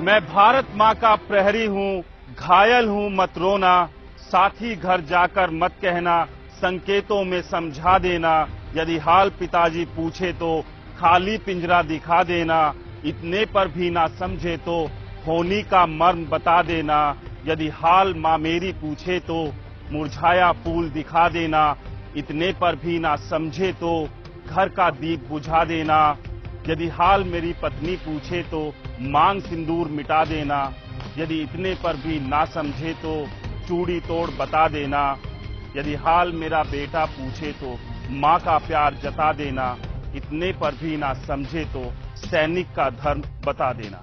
मैं भारत माँ का प्रहरी हूँ, घायल हूँ मत रोना, साथी घर जाकर मत कहना, संकेतों में समझा देना, यदि हाल पिताजी पूछे तो खाली पिंजरा दिखा देना, इतने पर भी ना समझे तो होनी का मर्म बता देना, यदि हाल माँ मेरी पूछे तो मुरझाया फूल दिखा देना, इतने पर भी ना समझे तो घर का दीप बुझा देना, यदि हाल मेरी पत्नी पूछे तो मांग सिंदूर मिटा देना, यदि इतने पर भी ना समझे तो चूड़ी तोड़ बता देना, यदि हाल मेरा बेटा पूछे तो माँ का प्यार जता देना, इतने पर भी ना समझे तो सैनिक का धर्म बता देना।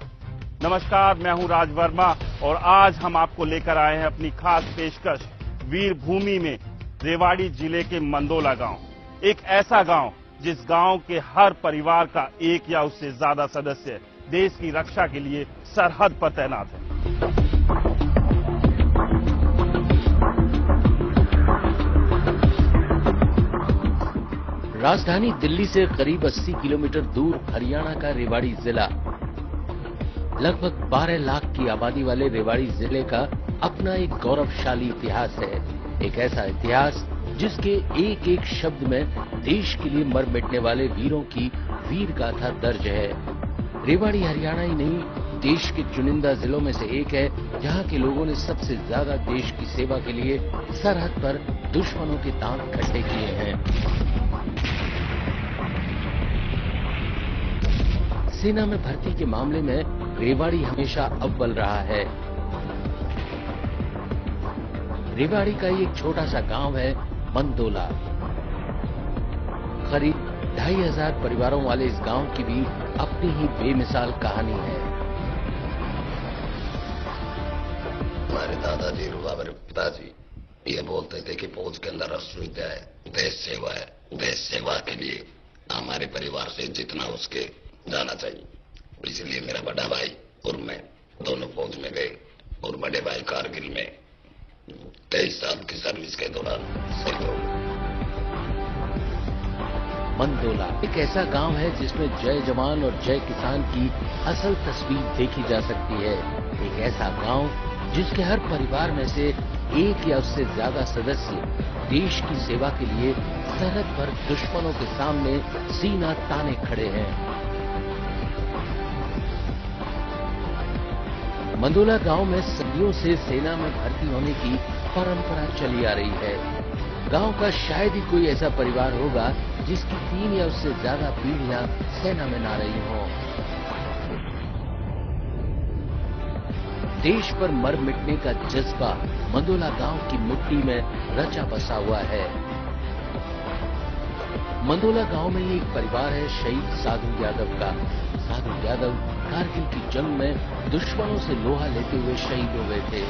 नमस्कार, मैं हूं राज वर्मा और आज हम आपको लेकर आए हैं अपनी खास पेशकश वीर भूमि में रेवाड़ी जिले के मंदोला गांव। एक ऐसा गांव जिस गांव के हर परिवार का एक या उससे ज्यादा सदस्य देश की रक्षा के लिए सरहद पर तैनात है। राजधानी दिल्ली से करीब 80 किलोमीटर दूर हरियाणा का रेवाड़ी जिला, लगभग 12 लाख की आबादी वाले रेवाड़ी जिले का अपना एक गौरवशाली इतिहास है। एक ऐसा इतिहास जिसके एक एक शब्द में देश के लिए मर मिटने वाले वीरों की वीर गाथा दर्ज है। रेवाड़ी हरियाणा ही नहीं, देश के चुनिंदा जिलों में से एक है जहां के लोगों ने सबसे ज्यादा देश की सेवा के लिए सरहद पर दुश्मनों के दांत खट्टे किए हैं। सेना में भर्ती के मामले में रेवाड़ी हमेशा अव्वल रहा है। रेवाड़ी का एक छोटा सा गांव है मंदोला। करीब 2500 परिवारों वाले इस गांव की भी अपनी ही बेमिसाल कहानी है। हमारे दादाजी और हमारे पिताजी ये बोलते थे कि फौज के अंदर असुविधा है, देश सेवा है, देश सेवा के लिए हमारे परिवार से जितना उसके जाना चाहिए। इसलिए मेरा बड़ा भाई और मैं दोनों फौज में गए और बड़े भाई कारगिल में 23 साल की सर्विस के दौरान शहीद हो गए। मंदोला एक ऐसा गांव है जिसमें जय जवान और जय किसान की असल तस्वीर देखी जा सकती है। एक ऐसा गांव जिसके हर परिवार में से एक या उससे ज्यादा सदस्य देश की सेवा के लिए सरहद पर दुश्मनों के सामने सीना ताने खड़े हैं। मंदोला गांव में सदियों से सेना में भर्ती होने की परंपरा चली आ रही है। गांव का शायद ही कोई ऐसा परिवार होगा जिसकी 3 या उससे ज्यादा पीढ़ियां सेना में ना रही हों। देश पर मर मिटने का जज्बा मंदोला गांव की मिट्टी में रचा बसा हुआ है। मंदोला गांव में एक परिवार है शहीद साधु यादव का। साधु यादव कारगिल की जंग में दुश्मनों से लोहा लेते हुए शहीद हो गए थे।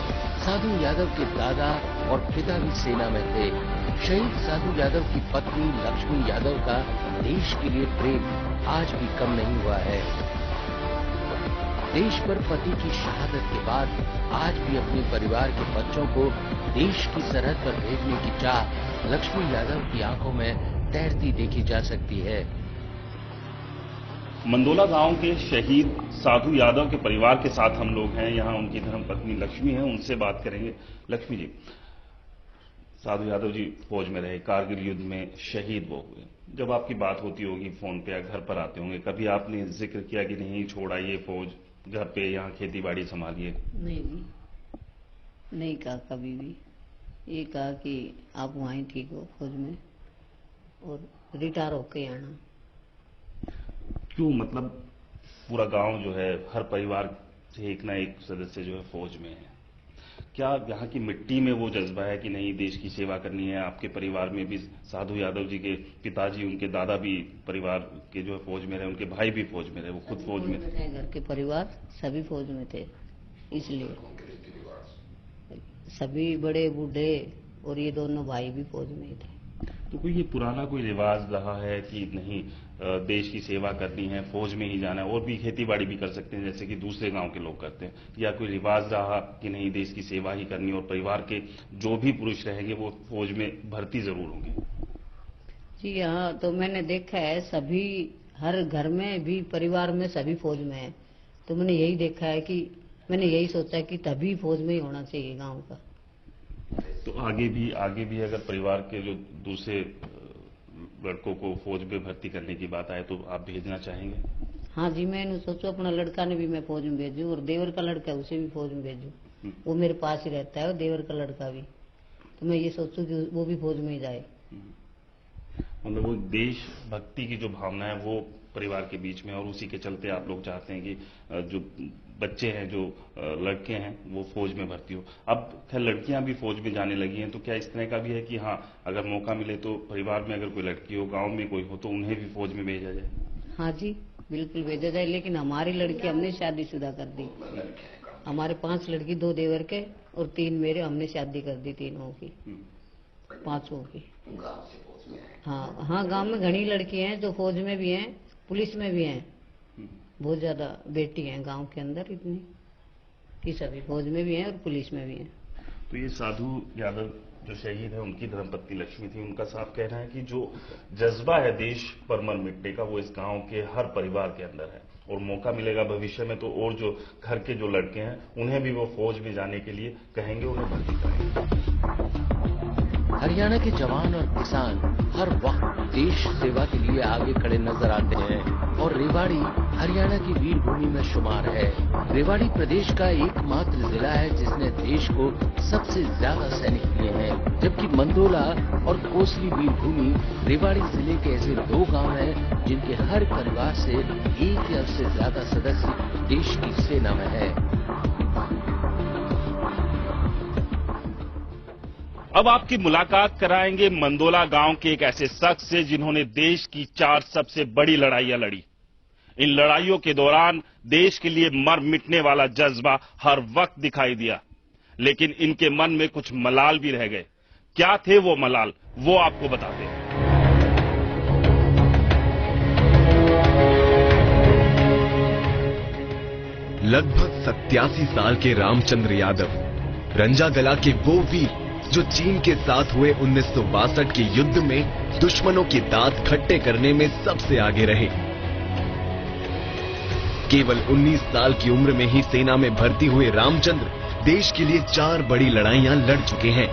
साधु यादव के दादा और पिता भी सेना में थे। शहीद साधु यादव की पत्नी लक्ष्मी यादव का देश के लिए प्रेम आज भी कम नहीं हुआ है। देश पर पति की शहादत के बाद आज भी अपने परिवार के बच्चों को देश की सरहद पर भेजने की चाह लक्ष्मी यादव की आंखों में तैरती देखी जा सकती है। मंदोला गांव के शहीद साधु यादव के परिवार के साथ हम लोग हैं। यहाँ उनकी धर्मपत्नी लक्ष्मी है, उनसे बात करेंगे। लक्ष्मी जी, साधु यादव जी फौज में रहे, कारगिल युद्ध में शहीद वो हुए। जब आपकी बात होती होगी फोन पे या घर पर आते होंगे, कभी आपने जिक्र किया कि नहीं छोड़ आइए फौज, घर पे यहाँ खेती बाड़ी संभालिए? नहीं कहा कभी भी। ये कहा कि आप वहीं ठीक हो फौज में और रिटायर होके आना। क्यों? मतलब पूरा गांव जो है, हर परिवार से एक ना एक सदस्य जो है फौज में है। क्या यहाँ की मिट्टी में वो जज्बा है कि नहीं देश की सेवा करनी है? आपके परिवार में भी साधु यादव जी के पिताजी, उनके दादा भी परिवार के जो है फौज में रहे, उनके भाई भी फौज में रहे, वो खुद फौज में थे। घर के परिवार सभी फौज में थे, इसलिए सभी बड़े बूढ़े और ये दोनों भाई भी फौज में ही थे। तो कोई ये पुराना कोई रिवाज रहा है कि नहीं देश की सेवा करनी है, फौज में ही जाना है, और भी खेती बाड़ी भी कर सकते हैं जैसे कि दूसरे गांव के लोग करते हैं, या कोई रिवाज रहा कि नहीं देश की सेवा ही करनी और परिवार के जो भी पुरुष रहेंगे वो फौज में भर्ती जरूर होंगे? जी हाँ, तो मैंने देखा है सभी हर घर में भी परिवार में सभी फौज में है। तो मैंने यही देखा है कि मैंने यही सोचा कि तभी फौज में ही होना चाहिए गांव का। तो आगे भी अगर परिवार के जो दूसरे लड़कों को फौज में भर्ती करने की बात आए तो आप भेजना चाहेंगे? हाँ जी, मैंने सोचो अपना लड़का ने भी मैं फौज में भेजूं, और देवर का लड़का है उसे भी फौज में भेजूं। वो मेरे पास ही रहता है, और देवर का लड़का भी, तो मैं ये सोचूं कि वो भी फौज में ही जाए। मतलब वो देशभक्ति की जो भावना है वो परिवार के बीच में, और उसी के चलते आप लोग चाहते हैं कि जो बच्चे हैं, जो लड़के हैं, वो फौज में भर्ती हो। अब खैर लड़कियां भी फौज में जाने लगी हैं, तो क्या इस तरह का भी है कि हाँ, अगर मौका मिले तो परिवार में अगर कोई लड़की हो, गांव में कोई हो, तो उन्हें भी फौज में भेजा जाए? हाँ जी, बिल्कुल भेजा जाए, लेकिन हमारी लड़की हमने शादीशुदा कर दी। हमारे 5 लड़की, 2 देवर के और 3 मेरे, हमने शादी कर दी तीनों की, 5 की। हाँ, गांव में घनी लड़की हैं जो फौज में भी हैं, पुलिस में भी हैं। बहुत ज्यादा बेटी हैं गांव के अंदर, इतनी कि सभी फौज में भी हैं और पुलिस में भी हैं। तो ये साधु यादव जो शहीद है, उनकी धर्मपत्नी लक्ष्मी थी, उनका साफ कहना है कि जो जज्बा है देश पर मर मिटने का, वो इस गांव के हर परिवार के अंदर है, और मौका मिलेगा भविष्य में तो और जो घर के जो लड़के हैं उन्हें भी वो फौज में जाने के लिए कहेंगे, उन्हें भर्ती करेंगे। हरियाणा के जवान और किसान हर वक्त देश सेवा के लिए आगे खड़े नजर आते हैं, और रेवाड़ी हरियाणा की वीर भूमि में शुमार है। रेवाड़ी प्रदेश का एकमात्र जिला है जिसने देश को सबसे ज्यादा सैनिक दिए हैं, जबकि मंदोला और कोसली वीर भूमि रेवाड़ी जिले के ऐसे 2 गांव हैं जिनके हर परिवार से 1 या उससे ज्यादा सदस्य देश की सेना में है। अब आपकी मुलाकात कराएंगे मंदोला गांव के एक ऐसे शख्स से जिन्होंने देश की 4 सबसे बड़ी लड़ाइयां लड़ी। इन लड़ाइयों के दौरान देश के लिए मर मिटने वाला जज्बा हर वक्त दिखाई दिया, लेकिन इनके मन में कुछ मलाल भी रह गए। क्या थे वो मलाल, वो आपको बताते हैं। लगभग 87 साल के रामचंद्र यादव, रंजागला के वो वीर जो चीन के साथ हुए 1962 के युद्ध में दुश्मनों के दांत खट्टे करने में सबसे आगे रहे। केवल 19 साल की उम्र में ही सेना में भर्ती हुए रामचंद्र देश के लिए 4 बड़ी लड़ाइयां लड़ चुके हैं।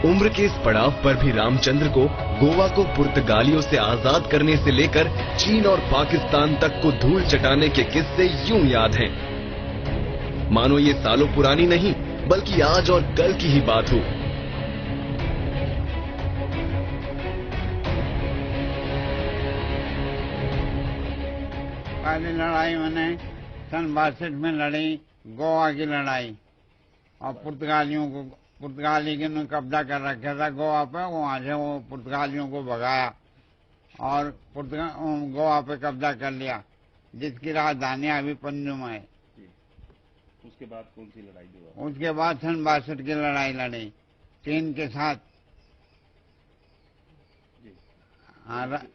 उम्र के इस पड़ाव पर भी रामचंद्र को गोवा को पुर्तगालियों से आजाद करने से लेकर चीन और पाकिस्तान तक को धूल चटाने के किस्से यूं याद हैं, मानो ये सालों पुरानी नहीं बल्कि आज और कल की ही बात हो। पहली लड़ाई मैंने सन 62 में लड़ी, गोवा की लड़ाई, और पुर्तगाली के ने कब्जा कर रखा था गोवा पे। वहां से वो पुर्तगालियों को भगाया और गोवा पे कब्जा कर लिया, जिसकी राजधानी अभी पंजुम है। उसके बाद कौन सी लड़ाई हुआ? उसके बाद सन 62 की लड़ाई लड़ी चीन के साथ।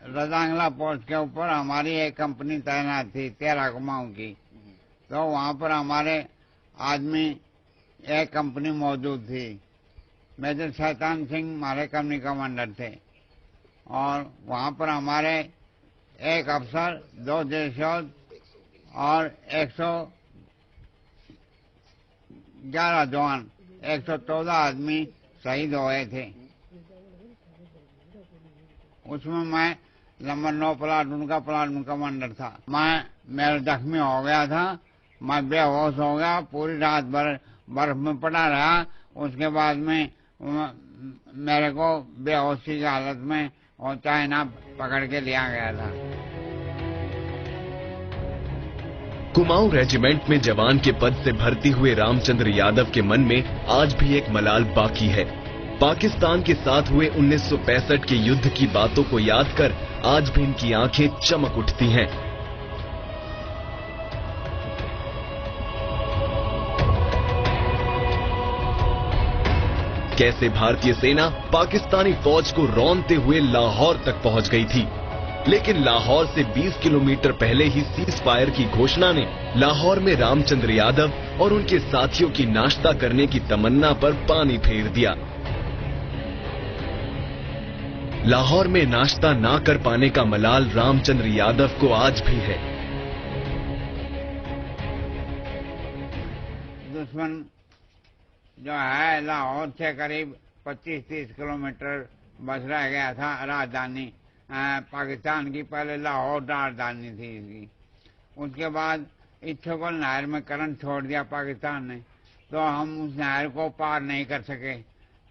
रजांगला पोस्ट के ऊपर हमारी एक कंपनी तैनात थी 13 कुमाऊं की, तो वहां पर हमारे आदमी एक कंपनी मौजूद थी। मेजर शैतान सिंह हमारे कंपनी कमांडर थे, और वहां पर हमारे एक अफसर, 2 देशोध और 111 जवान, 114 आदमी शहीद हुए थे। उसमें मैं नंबर 9 प्लाटून का प्लाटून कमांडर था। मेरा जख्मी हो गया था, मैं बेहोश हो गया, पूरी रात भर बर्फ में पड़ा रहा। उसके बाद में मेरे को बेहोशी की हालत में और चाइना पकड़ के लिया गया था। कुमाऊं रेजिमेंट में जवान के पद से भर्ती हुए रामचंद्र यादव के मन में आज भी एक मलाल बाकी है। पाकिस्तान के साथ हुए 1965 के युद्ध की बातों को याद कर आज भी इनकी आंखें चमक उठती हैं। कैसे भारतीय सेना पाकिस्तानी फौज को रौंदते हुए लाहौर तक पहुंच गई थी, लेकिन लाहौर से 20 किलोमीटर पहले ही सीज फायर की घोषणा ने लाहौर में रामचंद्र यादव और उनके साथियों की नाश्ता करने की तमन्ना पर पानी फेर दिया। लाहौर में नाश्ता ना कर पाने का मलाल रामचंद्र यादव को आज भी है। दुश्मन जो है लाहौर से करीब 25-30 किलोमीटर बस रह गया था राजधानी पाकिस्तान की। पहले लाहौर राजधानी थी इसकी। उसके बाद इच्छोकल नहर में करंट छोड़ दिया पाकिस्तान ने, तो हम उस नहर को पार नहीं कर सके।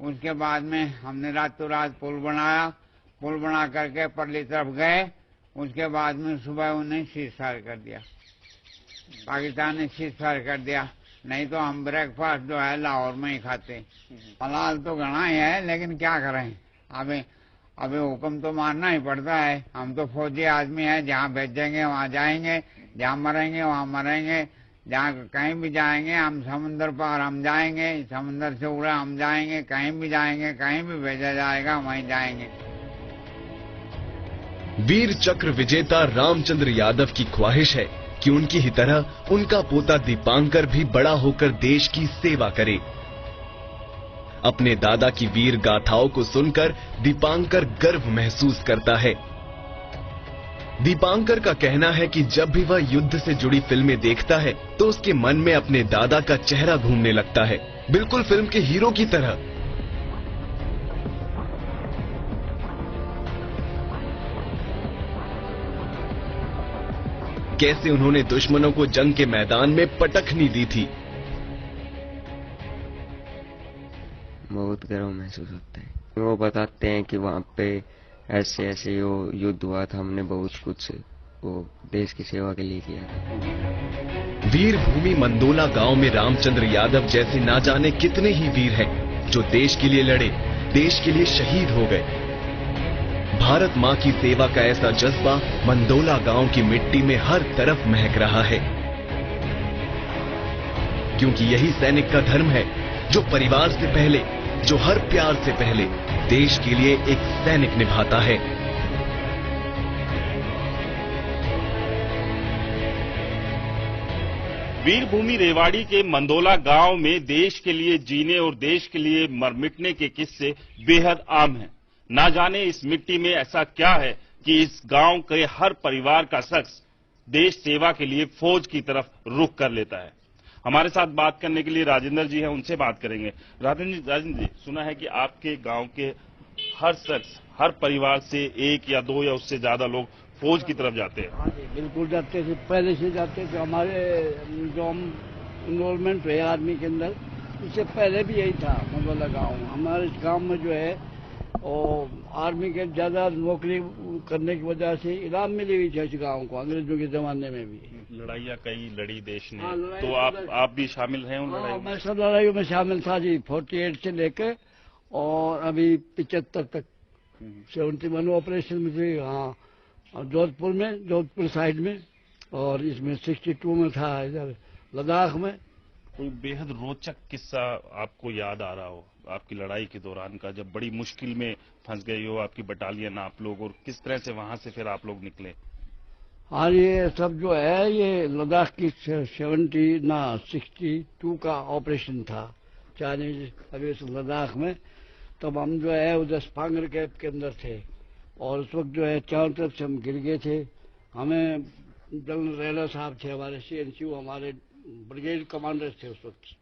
उसके बाद में हमने रातों रात पुल बनाया, पुल बना करके परली तरफ गए। उसके बाद में सुबह उन्हें सीज़फायर कर दिया, पाकिस्तान ने सीज़फायर कर दिया। नहीं तो हम ब्रेकफास्ट जो है लाहौर में ही खाते। मलाल तो घना ही है, लेकिन क्या करें, अभी हुक्म तो मानना ही पड़ता है। हम तो फौजी आदमी हैं, जहाँ भेजेंगे वहाँ जाएंगे, जहाँ मरेंगे वहाँ मरेंगे, जहाँ कहीं भी जाएंगे। हम समुद्र पार हम जाएंगे, समुद्र से उड़े हम जाएंगे, कहीं भी जाएंगे, कहीं भी भेजा जाएगा वहीं जाएंगे। वीर चक्र विजेता रामचंद्र यादव की ख्वाहिश है कि उनकी ही तरह उनका पोता दीपांकर भी बड़ा होकर देश की सेवा करे। अपने दादा की वीर गाथाओं को सुनकर दीपांकर गर्व महसूस करता है। दीपांकर का कहना है कि जब भी वह युद्ध से जुड़ी फिल्में देखता है तो उसके मन में अपने दादा का चेहरा घूमने लगता है, बिल्कुल फिल्म के हीरो की तरह। कैसे उन्होंने दुश्मनों को जंग के मैदान में पटखनी दी थी। बहुत गर्व महसूस होता है। वो बताते हैं कि वहाँ पे ऐसे ऐसे वो युद्ध हुआ था, हमने बहुत कुछ वो देश की सेवा के लिए किया था। वीर भूमि मंदोला गांव में रामचंद्र यादव जैसे ना जाने कितने ही वीर हैं जो देश के लिए लड़े, देश के लिए शहीद हो गए। भारत मां की सेवा का ऐसा जज्बा मंदोला गांव की मिट्टी में हर तरफ महक रहा है, क्योंकि यही सैनिक का धर्म है जो परिवार से पहले, जो हर प्यार से पहले देश के लिए एक सैनिक निभाता है। वीरभूमि रेवाड़ी के मंदोला गांव में देश के लिए जीने और देश के लिए मर मिटने के किस्से बेहद आम हैं। ना जाने इस मिट्टी में ऐसा क्या है कि इस गांव के हर परिवार का शख्स देश सेवा के लिए फौज की तरफ रुख कर लेता है। हमारे साथ बात करने के लिए राजेंद्र जी हैं, उनसे बात करेंगे। राजेंद्र जी, सुना है कि आपके गांव के हर शख्स, हर परिवार से एक या दो या उससे ज्यादा लोग फौज की तरफ जाते हैं। हाँ जी, बिल्कुल जाते थे, पहले से जाते थे। हमारे जो हम इन्वॉल्वमेंट हुए आर्मी के अंदर, इससे पहले भी यही था मंदोला गाँव। हमारे इस गाँव में जो है और आर्मी के ज्यादा नौकरी करने की वजह से इनाम मिली हुई थी इस गाँव को, अंग्रेजों के जमाने में भी। लड़ाइयाँ कई लड़ी देश ने। हाँ, तो आप भी शामिल हैं उन लड़ाइयों में? मैं सब लड़ाइयों में शामिल था जी, 48 से लेकर और अभी 75 तक 71 ऑपरेशन में थे। हाँ, जोधपुर में, जोधपुर साइड में, और इसमें 62 में था इधर लद्दाख में। कोई बेहद रोचक किस्सा आपको याद आ रहा हो आपकी लड़ाई के दौरान का, जब बड़ी मुश्किल में फंस गई हो आपकी बटालियन, आप लोग, और किस तरह से वहां से फिर आप लोग निकले? हाँ, ये सब जो है ये लद्दाख की 62 का ऑपरेशन था, चाइनीज अभी लद्दाख में। तब हम जो है उधर स्पांगर कैंप के अंदर थे और उस वक्त जो है चारों तरफ से हम गिर गए थे। हमें जनरल रैना साहब थे हमारे CNCU, हमारे ब्रिगेड कमांडर थे उस वक्त।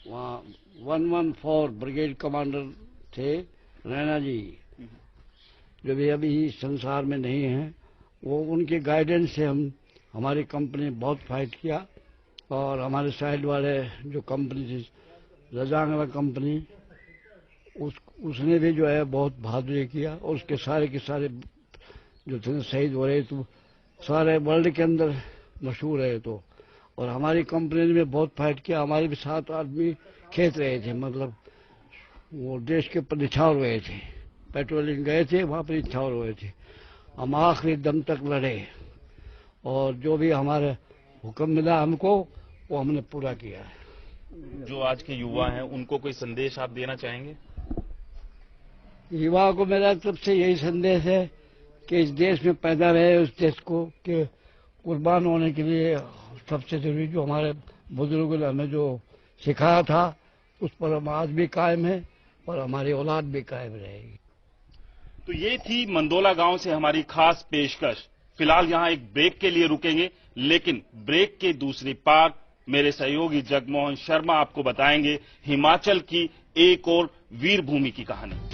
वहाँ 114 ब्रिगेड कमांडर थे रैना जी, जो भी अभी संसार में नहीं है। वो उनके गाइडेंस से हमारी कंपनी बहुत फाइट किया, और हमारे साइड वाले जो कंपनी थी रजांगला कंपनी, उसने भी जो है बहुत बहादुरी किया, और उसके सारे के सारे जो थे शहीद हो रहे, तो सारे वर्ल्ड के अंदर मशहूर है। तो और हमारी कंपनी ने भी बहुत फाइट किया। हमारे भी 7 आदमी खेत रहे थे, मतलब वो देश के ऊपर निछावर हुए थे, पेट्रोलिंग गए थे, वहाँ पर निछावर हुए थे। हम आखिरी दम तक लड़े, और जो भी हमारे हुक्म मिला हमको, वो हमने पूरा किया है। जो आज के युवा हैं उनको कोई संदेश आप देना चाहेंगे? युवा को मेरा तरफ से यही संदेश है कि इस देश में पैदा रहे, उस देश को के कुर्बान होने के लिए सबसे जरूरी जो हमारे बुजुर्गों ने हमें जो सिखाया था, उस पर हम आज भी कायम है और हमारी औलाद भी कायम रहेगी। तो ये थी मंदोला गांव से हमारी खास पेशकश। फिलहाल यहां एक ब्रेक के लिए रुकेंगे, लेकिन ब्रेक के दूसरी पार्ट मेरे सहयोगी जगमोहन शर्मा आपको बताएंगे हिमाचल की एक और वीर भूमि की कहानी।